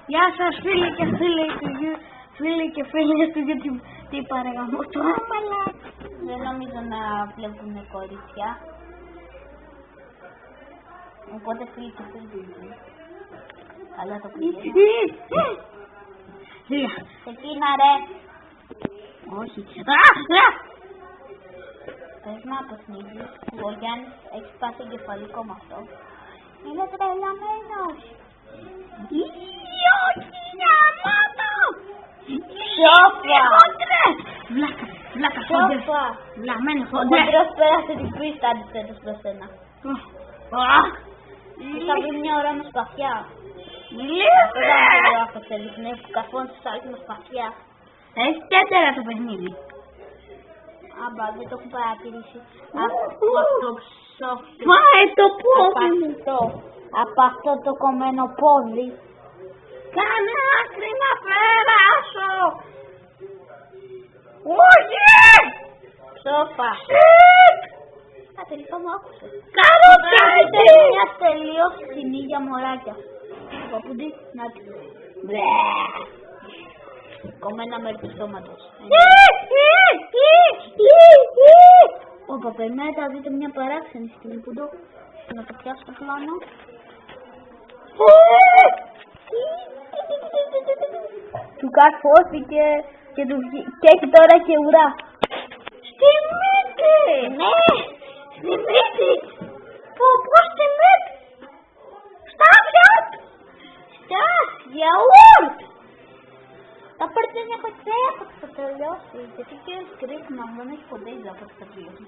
Γεια σας φίλοι και φίλες του YouTube. Τι παραγαμώ τώρα, μαλάκα. Δεν νομίζω να βλέπουν κορίτσια. Οπότε φίλοι και φίλοι. Καλά το πήγε. Εκείνα ρε. Όχι. Πες να αποσνίγεις. Ο Γιάννης έχει πάθει εγκεφαλικό με αυτό. Είναι τρελαμένος. Όχι, γαμάτο. Σόφα. Βλάκα χόντρες. Σόφα. Βλαμμένοι Ο χόντρες. Πατρός πέρασε την πίστα αντιθέτως προς σένα. Θα βρει μια ώρα με σπαθιά. Μιλήστε. Αυτό θέλεις, ναι, που καφώνει στους άλλους με σπαθιά. Έχει τέτοια το παιχνίδι. Άμπα, δεν το έχουν παρατηρήσει. Φάε το πόδι μου. Από αυτό το κομμένο πόδι. Κάνε άκρη να περάσω. Όχι. Σόφα. Τελικά μου άκουσε. Κάνω κάτι. Μια τελείως κοινή για μωράκια. Παπούντι, να τη. Κομμένα μέρη του στόματος. Όπα, περνάει, θα δείτε μια παράξενη στιγμή που το... Να το πιάσω στο πλάνο. Του καρφώθηκε και έχει τώρα και ουρά. Στη μύτη. Ναι, στη μύτη. Πώς στη μύτη. Στα αυτιά. Στα γιαούρτ. Θα πάρετε μια κοτσέα που θα τελειώσει. Γιατί και ο Σκρίκ να δεν έχει ποτέ ιδέα από τι θα τελειώσει.